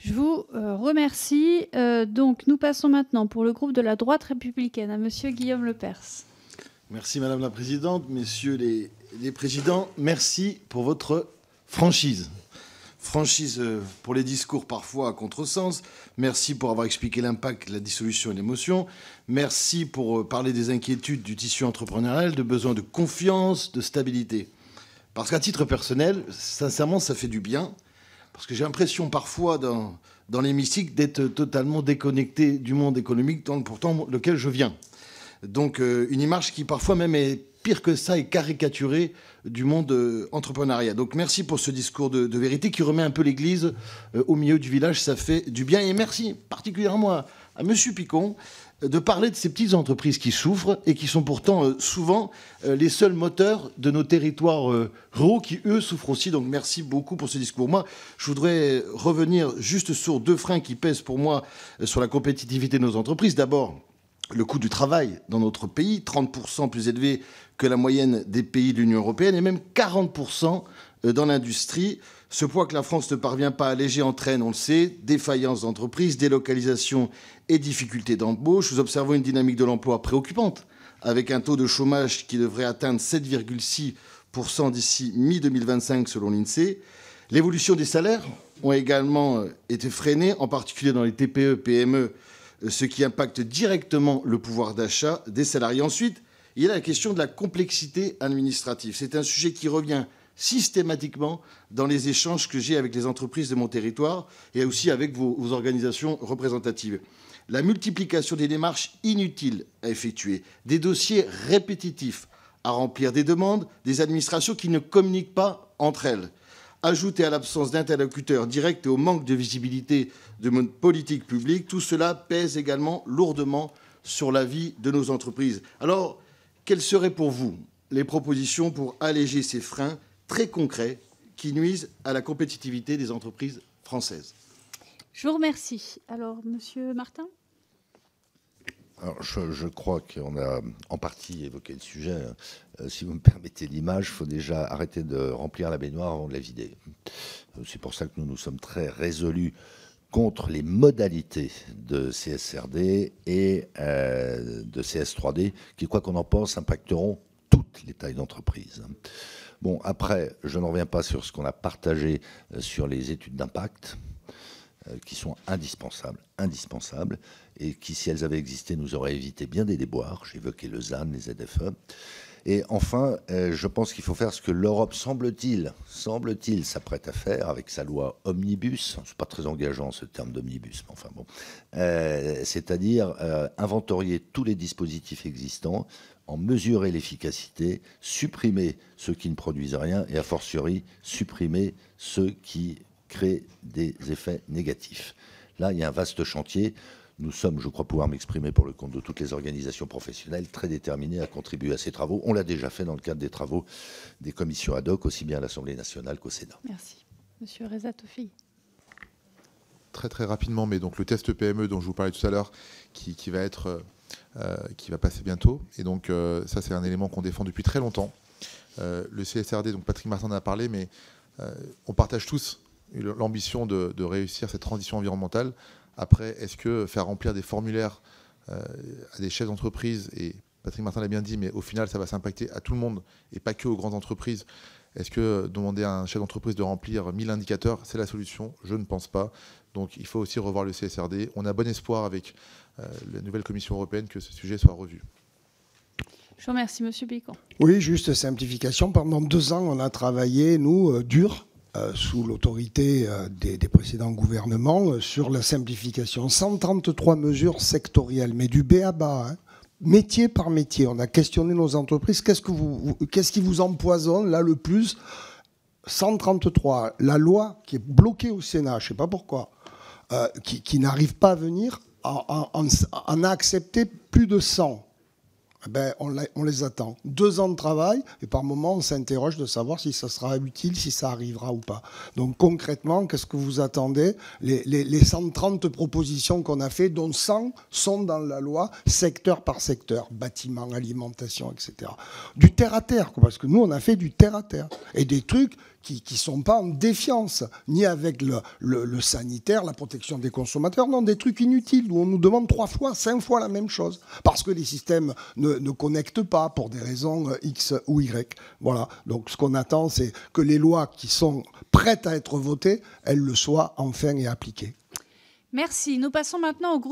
Je vous remercie. Donc, nous passons maintenant pour le groupe de la droite républicaine à Monsieur Guillaume Lepers. Merci Madame la Présidente, Messieurs les Présidents. Merci pour votre franchise. Franchise pour les discours parfois à contresens. Merci pour avoir expliqué l'impact, la dissolution et l'émotion. Merci pour parler des inquiétudes du tissu entrepreneurial, de besoin de confiance, de stabilité. Parce qu'à titre personnel, sincèrement, ça fait du bien. Parce que j'ai l'impression parfois dans l'hémicycle d'être totalement déconnecté du monde économique, pourtant lequel je viens. Donc une image qui parfois même est pire que ça et caricaturée du monde entrepreneurial. Donc merci pour ce discours de vérité qui remet un peu l'église au milieu du village, ça fait du bien. Et merci particulièrement à M. Picon de parler de ces petites entreprises qui souffrent et qui sont pourtant souvent les seuls moteurs de nos territoires ruraux qui, eux, souffrent aussi. Donc merci beaucoup pour ce discours. Moi, je voudrais revenir juste sur deux freins qui pèsent pour moi sur la compétitivité de nos entreprises. D'abord, le coût du travail dans notre pays, 30% plus élevé que la moyenne des pays de l'Union européenne et même 40% dans l'industrie. Ce poids que la France ne parvient pas à alléger entraîne, on le sait, défaillance d'entreprises, délocalisation et difficultés d'embauche. Nous observons une dynamique de l'emploi préoccupante, avec un taux de chômage qui devrait atteindre 7,6% d'ici mi-2025 selon l'INSEE. L'évolution des salaires ont également été freinée, en particulier dans les TPE, PME, ce qui impacte directement le pouvoir d'achat des salariés. Ensuite, il y a la question de la complexité administrative. C'est un sujet qui revient systématiquement dans les échanges que j'ai avec les entreprises de mon territoire et aussi avec vos organisations représentatives. La multiplication des démarches inutiles à effectuer, des dossiers répétitifs à remplir, des demandes des administrations qui ne communiquent pas entre elles. Ajouté à l'absence d'interlocuteurs directs et au manque de visibilité de notre politique publique, tout cela pèse également lourdement sur la vie de nos entreprises. Alors, quelles seraient pour vous les propositions pour alléger ces freins très concrets qui nuisent à la compétitivité des entreprises françaises? Je vous remercie. Alors, Monsieur Martin. Alors, je crois qu'on a en partie évoqué le sujet. Si vous me permettez l'image, il faut déjà arrêter de remplir la baignoire avant de la vider. C'est pour ça que nous sommes très résolus contre les modalités de CSRD et de CS3D qui, quoi qu'on en pense, impacteront toutes les tailles d'entreprise. Bon, après, je n'en reviens pas sur ce qu'on a partagé sur les études d'impact, qui sont indispensables, et qui, si elles avaient existé, nous auraient évité bien des déboires. J'ai évoqué le ZAN, les ZFE. Et enfin, je pense qu'il faut faire ce que l'Europe, semble-t-il, s'apprête à faire avec sa loi Omnibus. C'est pas très engageant, ce terme d'Omnibus, mais enfin bon. C'est-à-dire inventorier tous les dispositifs existants, en mesurer l'efficacité, supprimer ceux qui ne produisent rien et, a fortiori, supprimer ceux qui créent des effets négatifs. Là, il y a un vaste chantier. Nous sommes, je crois pouvoir m'exprimer pour le compte de toutes les organisations professionnelles, très déterminés à contribuer à ces travaux. On l'a déjà fait dans le cadre des travaux des commissions ad hoc, aussi bien à l'Assemblée nationale qu'au Sénat. Merci. Monsieur Reza Toffi. Très rapidement, mais donc le test PME dont je vous parlais tout à l'heure, qui va passer bientôt. Et donc ça, c'est un élément qu'on défend depuis très longtemps. Le CSRD, donc Patrick Martin en a parlé, mais on partage tous l'ambition de réussir cette transition environnementale. Après, est-ce que faire remplir des formulaires à des chefs d'entreprise, et Patrick Martin l'a bien dit, mais au final, ça va s'impacter à tout le monde et pas que aux grandes entreprises. Est-ce que demander à un chef d'entreprise de remplir 1000 indicateurs, c'est la solution? Je ne pense pas. Donc il faut aussi revoir le CSRD. On a bon espoir avec la nouvelle Commission européenne que ce sujet soit revu. Je vous remercie, Monsieur Picon. Oui, juste simplification. Pendant 2 ans, on a travaillé, nous, dur, sous l'autorité des précédents gouvernements, sur la simplification. 133 mesures sectorielles, mais du B à bas, hein, métier par métier. On a questionné nos entreprises. Qu'est-ce qui vous empoisonne, là, le plus? 133. La loi qui est bloquée au Sénat, je ne sais pas pourquoi, qui n'arrive pas à venir, en a accepté plus de 100. Ben, on les attend. 2 ans de travail, et par moment, on s'interroge de savoir si ça sera utile, si ça arrivera ou pas. Donc concrètement, qu'est-ce que vous attendez? Les 130 propositions qu'on a fait, dont 100 sont dans la loi, secteur par secteur, bâtiment, alimentation, etc. Du terre à terre, parce que nous, on a fait du terre à terre. Et des trucs qui ne sont pas en défiance, ni avec le sanitaire, la protection des consommateurs, non, des trucs inutiles, où on nous demande 3 fois, 5 fois la même chose, parce que les systèmes ne connectent pas pour des raisons X ou Y. Voilà, donc ce qu'on attend, c'est que les lois qui sont prêtes à être votées, elles le soient enfin et appliquées. Merci. Nous passons maintenant au groupe